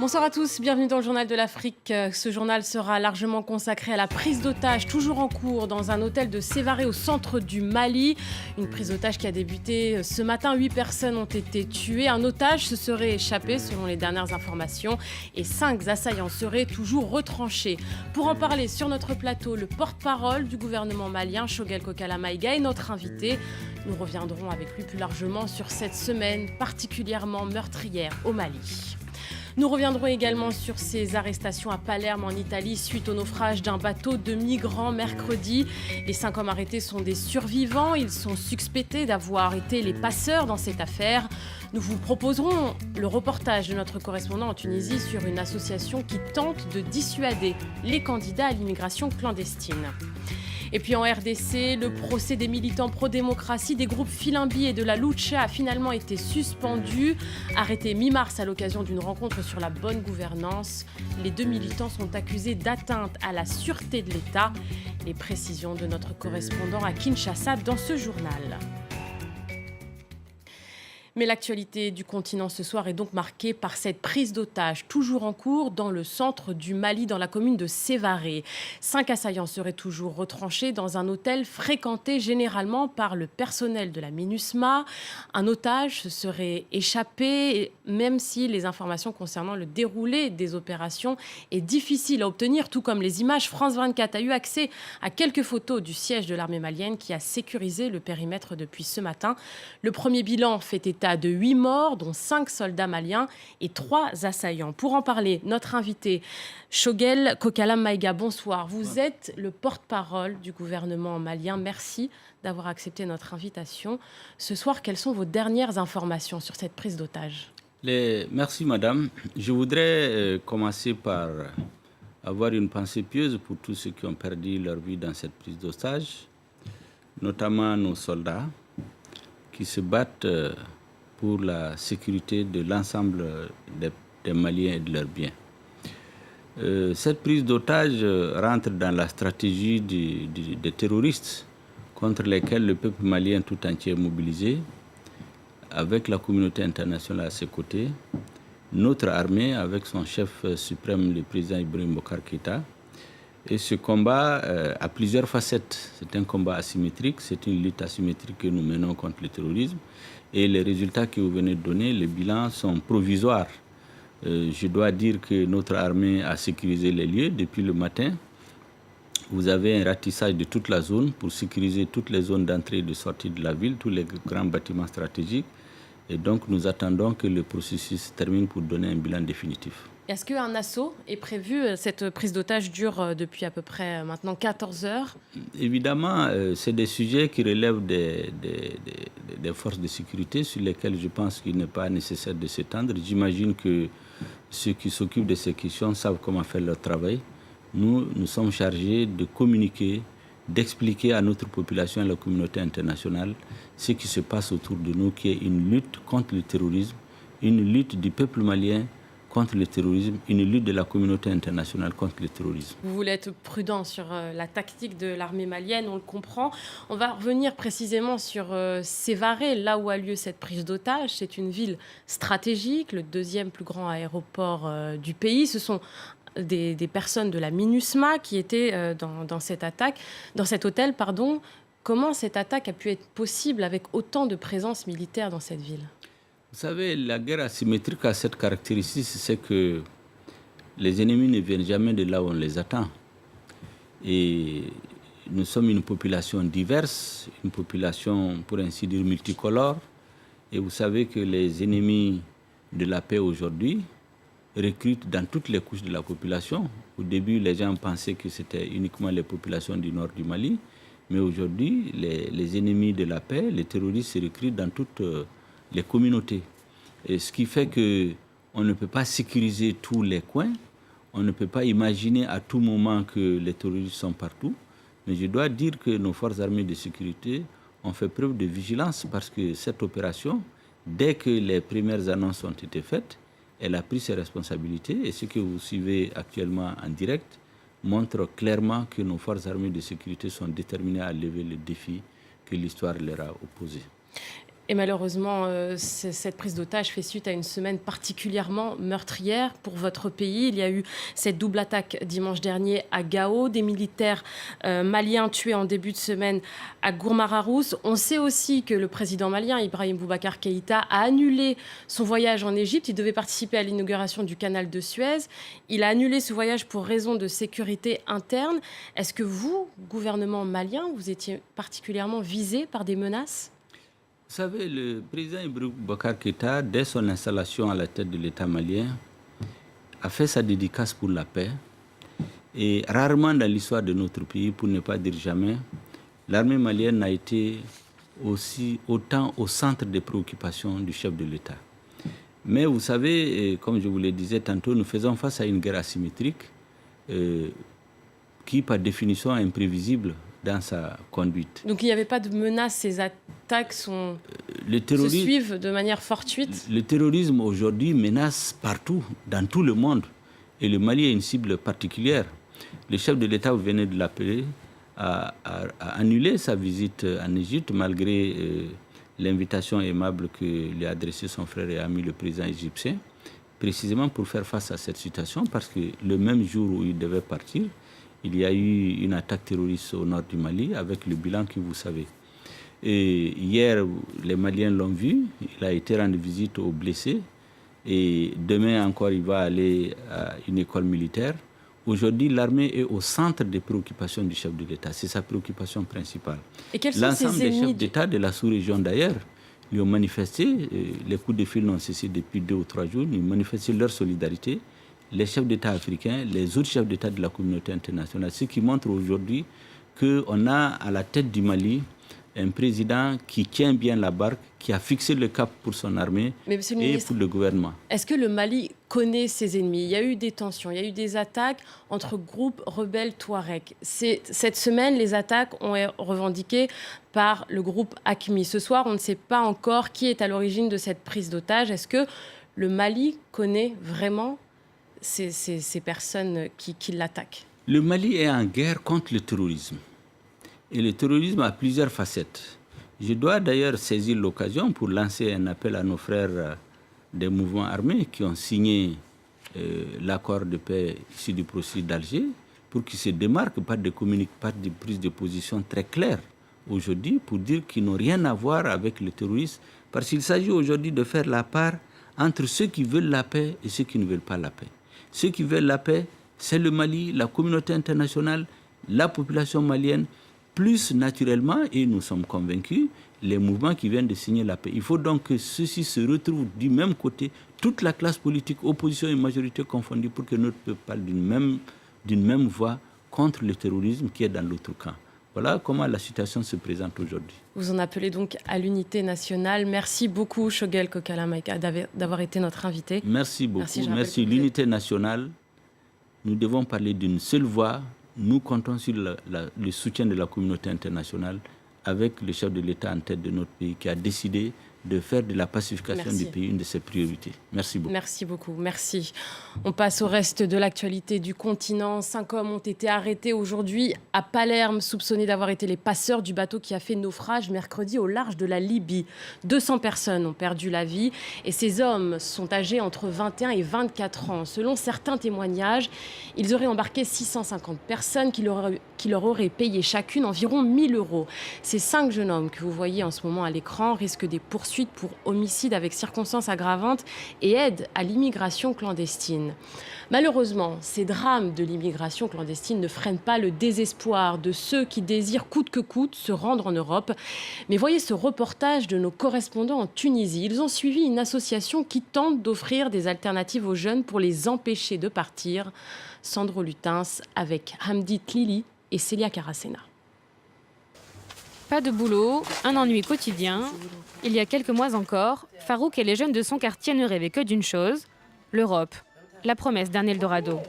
Bonsoir à tous, bienvenue dans le Journal de l'Afrique. Ce journal sera largement consacré à la prise d'otages toujours en cours dans un hôtel de Sévaré au centre du Mali. Une prise d'otages qui a débuté ce matin. 8 personnes ont été tuées. Un otage se serait échappé selon les dernières informations et 5 assaillants seraient toujours retranchés. Pour en parler sur notre plateau, le porte-parole du gouvernement malien, Choguel Kokala Maïga, est notre invité. Nous reviendrons avec lui plus largement sur cette semaine particulièrement meurtrière au Mali. Nous reviendrons également sur ces arrestations à Palerme en Italie suite au naufrage d'un bateau de migrants mercredi. Les 5 hommes arrêtés sont des survivants. Ils sont suspectés d'avoir été les passeurs dans cette affaire. Nous vous proposerons le reportage de notre correspondant en Tunisie sur une association qui tente de dissuader les candidats à l'immigration clandestine. Et puis en RDC, le procès des militants pro-démocratie des groupes Filimbi et de la Lucha a finalement été suspendu. Arrêté mi-mars à l'occasion d'une rencontre sur la bonne gouvernance, les 2 militants sont accusés d'atteinte à la sûreté de l'État. Les précisions de notre correspondant à Kinshasa dans ce journal. Mais l'actualité du continent ce soir est donc marquée par cette prise d'otage toujours en cours dans le centre du Mali, dans la commune de Sévaré. 5 assaillants seraient toujours retranchés dans un hôtel fréquenté généralement par le personnel de la MINUSMA. Un otage se serait échappé, même si les informations concernant le déroulé des opérations est difficile à obtenir, tout comme les images. France 24 a eu accès à quelques photos du siège de l'armée malienne qui a sécurisé le périmètre depuis ce matin. Le premier bilan fait état de 8 morts, dont 5 soldats maliens et 3 assaillants. Pour en parler, notre invité, Choguel Kokala Maïga, bonsoir. Vous êtes le porte-parole du gouvernement malien. Merci d'avoir accepté notre invitation. Ce soir, quelles sont vos dernières informations sur cette prise d'otage ? Merci madame. Je voudrais commencer par avoir une pensée pieuse pour tous ceux qui ont perdu leur vie dans cette prise d'otage, notamment nos soldats qui se battent pour la sécurité de l'ensemble des Maliens et de leurs biens. Cette prise d'otage rentre dans la stratégie des terroristes contre lesquels le peuple malien tout entier est mobilisé, avec la communauté internationale à ses côtés, notre armée avec son chef suprême, le président Ibrahim Boubacar Keïta. Et ce combat a plusieurs facettes. C'est un combat asymétrique, c'est une lutte asymétrique que nous menons contre le terrorisme. Et les résultats que vous venez de donner, les bilans sont provisoires. Je dois dire que notre armée a sécurisé les lieux depuis le matin. Vous avez un ratissage de toute la zone pour sécuriser toutes les zones d'entrée et de sortie de la ville, tous les grands bâtiments stratégiques. Et donc nous attendons que le processus se termine pour donner un bilan définitif. Est-ce qu'un assaut est prévu ? Cette prise d'otage dure depuis à peu près maintenant 14 heures. Évidemment, c'est des sujets qui relèvent des forces de sécurité sur lesquels je pense qu'il n'est pas nécessaire de s'étendre. J'imagine que ceux qui s'occupent de ces questions savent comment faire leur travail. Nous sommes chargés de communiquer, d'expliquer à notre population et à la communauté internationale ce qui se passe autour de nous, qui est une lutte contre le terrorisme, une lutte du peuple malien contre le terrorisme, une lutte de la communauté internationale contre le terrorisme. Vous voulez être prudent sur la tactique de l'armée malienne, on le comprend. On va revenir précisément sur Sévaré, là où a lieu cette prise d'otage. C'est une ville stratégique, le 2e plus grand aéroport du pays. Ce sont des personnes de la MINUSMA qui étaient dans cette attaque, dans cet hôtel, pardon. Comment cette attaque a pu être possible avec autant de présence militaire dans cette ville ? Vous savez, la guerre asymétrique a cette caractéristique, c'est que les ennemis ne viennent jamais de là où on les attend. Et nous sommes une population diverse, une population, pour ainsi dire, multicolore. Et vous savez que les ennemis de la paix aujourd'hui recrutent dans toutes les couches de la population. Au début, les gens pensaient que c'était uniquement les populations du nord du Mali. Mais aujourd'hui, les ennemis de la paix, les terroristes se recrutent dans toutes les communautés. Et ce qui fait qu'on ne peut pas sécuriser tous les coins, on ne peut pas imaginer à tout moment que les terroristes sont partout. Mais je dois dire que nos forces armées de sécurité ont fait preuve de vigilance parce que cette opération, dès que les premières annonces ont été faites, elle a pris ses responsabilités. Et ce que vous suivez actuellement en direct montre clairement que nos forces armées de sécurité sont déterminées à lever le défi que l'histoire leur a opposé. Et malheureusement, cette prise d'otage fait suite à une semaine particulièrement meurtrière pour votre pays. Il y a eu cette double attaque dimanche dernier à Gao, des militaires maliens tués en début de semaine à Gourmararousse. On sait aussi que le président malien, Ibrahim Boubacar Keïta, a annulé son voyage en Égypte. Il devait participer à l'inauguration du canal de Suez. Il a annulé ce voyage pour raison de sécurité interne. Est-ce que vous, gouvernement malien, vous étiez particulièrement visé par des menaces ? Vous savez, le président Ibrahim Boubacar Keïta, dès son installation à la tête de l'État malien, a fait sa dédicace pour la paix. Et rarement dans l'histoire de notre pays, pour ne pas dire jamais, l'armée malienne n'a été autant au centre des préoccupations du chef de l'État. Mais vous savez, comme je vous le disais tantôt, nous faisons face à une guerre asymétrique qui, par définition, est imprévisible dans sa conduite. Donc il n'y avait pas de menace, ces attaques se suivent de manière fortuite. Le terrorisme aujourd'hui menace partout, dans tout le monde. Et le Mali est une cible particulière. Le chef de l'État, vous venez de l'appeler, a annulé sa visite en Égypte malgré l'invitation aimable que lui a adressée son frère et ami, le président égyptien, précisément pour faire face à cette situation, parce que le même jour où il devait partir, il y a eu une attaque terroriste au nord du Mali avec le bilan que vous savez. Et hier, les Maliens l'ont vu, il a été rendre visite aux blessés. Et demain encore, il va aller à une école militaire. Aujourd'hui, l'armée est au centre des préoccupations du chef de l'État. C'est sa préoccupation principale. Et quels sont l'ensemble ces ennemis des chefs d'État de la sous-région d'ailleurs lui ont manifesté, les coups de fil n'ont cessé depuis 2 ou 3 jours, ils ont manifesté leur solidarité. Les chefs d'État africains, les autres chefs d'État de la communauté internationale, ce qui montre aujourd'hui qu'on a à la tête du Mali un président qui tient bien la barque, qui a fixé le cap pour son armée et pour le gouvernement. Est-ce que le Mali connaît ses ennemis ? Il y a eu des tensions, il y a eu des attaques entre groupes rebelles Touareg. Cette semaine, les attaques ont été revendiquées par le groupe AQMI. Ce soir, on ne sait pas encore qui est à l'origine de cette prise d'otage. Est-ce que le Mali connaît vraiment ces personnes qui l'attaquent ? Le Mali est en guerre contre le terrorisme. Et le terrorisme a plusieurs facettes. Je dois d'ailleurs saisir l'occasion pour lancer un appel à nos frères des mouvements armés qui ont signé l'accord de paix issu du processus d'Alger pour qu'ils se démarquent par des prises de position très claires aujourd'hui pour dire qu'ils n'ont rien à voir avec le terrorisme parce qu'il s'agit aujourd'hui de faire la part entre ceux qui veulent la paix et ceux qui ne veulent pas la paix. Ceux qui veulent la paix, c'est le Mali, la communauté internationale, la population malienne, plus naturellement, et nous sommes convaincus, les mouvements qui viennent de signer la paix. Il faut donc que ceux-ci se retrouvent du même côté, toute la classe politique, opposition et majorité confondues, pour que notre peuple parle d'une même voix contre le terrorisme qui est dans l'autre camp. Voilà comment la situation se présente aujourd'hui. Vous en appelez donc à l'unité nationale. Merci beaucoup, Shogel Kokala-Maïga, d'avoir été notre invité. Merci beaucoup. Merci. L'unité nationale, nous devons parler d'une seule voix. Nous comptons sur le soutien de la communauté internationale avec le chef de l'État en tête de notre pays qui a décidé de faire de la pacification du pays une de ses priorités. Merci beaucoup. Merci beaucoup. Merci. On passe au reste de l'actualité du continent. 5 hommes ont été arrêtés aujourd'hui à Palerme, soupçonnés d'avoir été les passeurs du bateau qui a fait naufrage mercredi au large de la Libye. 200 personnes ont perdu la vie et ces hommes sont âgés entre 21 et 24 ans. Selon certains témoignages, ils auraient embarqué 650 personnes qui leur auraient payé chacune environ 1 000 €. Ces 5 jeunes hommes que vous voyez en ce moment à l'écran risquent des poursuites pour homicide avec circonstances aggravantes et aide à l'immigration clandestine. Malheureusement, ces drames de l'immigration clandestine ne freinent pas le désespoir de ceux qui désirent coûte que coûte se rendre en Europe. Mais voyez ce reportage de nos correspondants en Tunisie. Ils ont suivi une association qui tente d'offrir des alternatives aux jeunes pour les empêcher de partir. Sandro Lutens avec Hamdi Tlili et Célia Caracena. Pas de boulot, un ennui quotidien. Il y a quelques mois encore, Farouk et les jeunes de son quartier ne rêvaient que d'une chose, l'Europe, la promesse d'un Eldorado.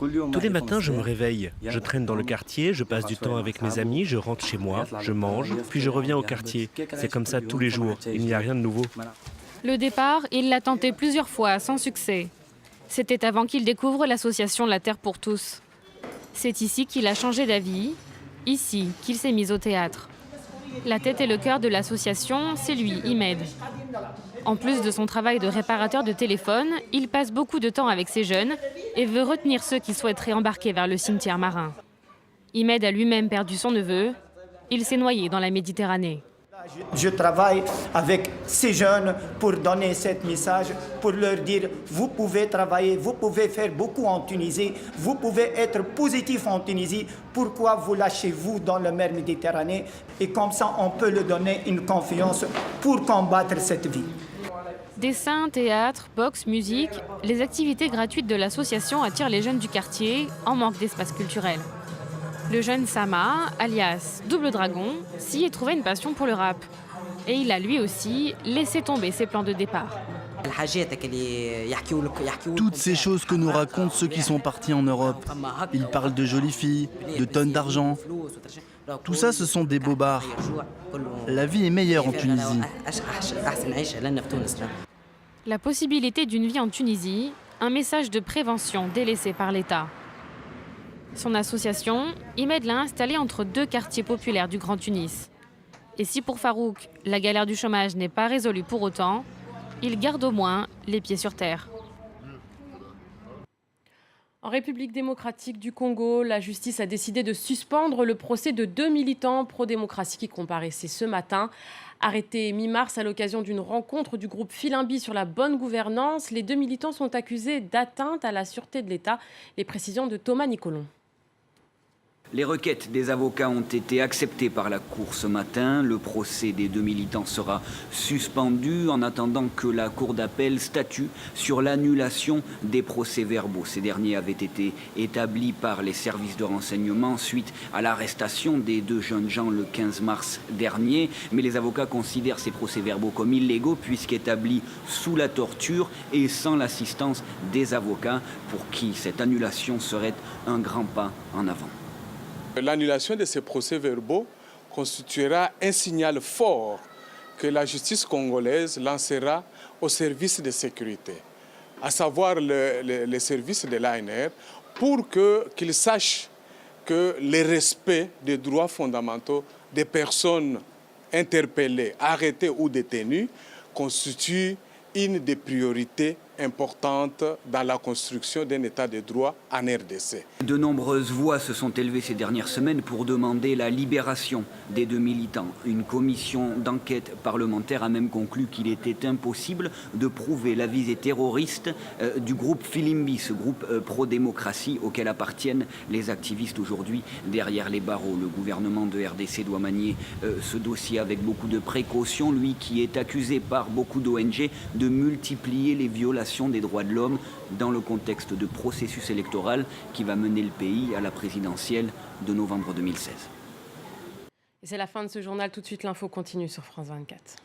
Tous les matins, je me réveille. Je traîne dans le quartier, je passe du temps avec mes amis, je rentre chez moi, je mange, puis je reviens au quartier. C'est comme ça tous les jours, il n'y a rien de nouveau. Le départ, il l'a tenté plusieurs fois, sans succès. C'était avant qu'il découvre l'association La Terre pour tous. C'est ici qu'il a changé d'avis, ici qu'il s'est mis au théâtre. La tête et le cœur de l'association, c'est lui, Imed. En plus de son travail de réparateur de téléphone, il passe beaucoup de temps avec ces jeunes et veut retenir ceux qui souhaiteraient embarquer vers le cimetière marin. Imed a lui-même perdu son neveu. Il s'est noyé dans la Méditerranée. Je travaille avec ces jeunes pour donner ce message, pour leur dire vous pouvez travailler, vous pouvez faire beaucoup en Tunisie, vous pouvez être positif en Tunisie, pourquoi vous lâchez-vous dans la mer Méditerranée? Et comme ça, on peut leur donner une confiance pour combattre cette vie. Dessin, théâtre, boxe, musique, les activités gratuites de l'association attirent les jeunes du quartier en manque d'espace culturel. Le jeune Sama, alias Double Dragon, s'y est trouvé une passion pour le rap. Et il a lui aussi laissé tomber ses plans de départ. Toutes ces choses que nous racontent ceux qui sont partis en Europe. Ils parlent de jolies filles, de tonnes d'argent. Tout ça, ce sont des bobards. La vie est meilleure en Tunisie. La possibilité d'une vie en Tunisie, un message de prévention délaissé par l'État. Son association, Imed l'a installée entre deux quartiers populaires du Grand Tunis. Et si pour Farouk, la galère du chômage n'est pas résolue pour autant, il garde au moins les pieds sur terre. En République démocratique du Congo, la justice a décidé de suspendre le procès de 2 militants pro-démocratie qui comparaissaient ce matin. Arrêtés mi-mars à l'occasion d'une rencontre du groupe Filimbi sur la bonne gouvernance, les 2 militants sont accusés d'atteinte à la sûreté de l'État. Les précisions de Thomas Nicolon. Les requêtes des avocats ont été acceptées par la Cour ce matin. Le procès des 2 militants sera suspendu en attendant que la Cour d'appel statue sur l'annulation des procès-verbaux. Ces derniers avaient été établis par les services de renseignement suite à l'arrestation des 2 jeunes gens le 15 mars dernier. Mais les avocats considèrent ces procès-verbaux comme illégaux puisqu'établis sous la torture et sans l'assistance des avocats pour qui cette annulation serait un grand pas en avant. L'annulation de ces procès-verbaux constituera un signal fort que la justice congolaise lancera aux services de sécurité, à savoir les services de l'ANR, pour qu'ils sachent que le respect des droits fondamentaux des personnes interpellées, arrêtées ou détenues constitue une des priorités importante dans la construction d'un état de droit en RDC. De nombreuses voix se sont élevées ces dernières semaines pour demander la libération des 2 militants. Une commission d'enquête parlementaire a même conclu qu'il était impossible de prouver la visée terroriste du groupe Filimbi, ce groupe pro-démocratie auquel appartiennent les activistes aujourd'hui derrière les barreaux. Le gouvernement de RDC doit manier ce dossier avec beaucoup de précaution, lui qui est accusé par beaucoup d'ONG de multiplier les violations des droits de l'homme dans le contexte de processus électoral qui va mener le pays à la présidentielle de novembre 2016. Et c'est la fin de ce journal. Tout de suite, l'info continue sur France 24.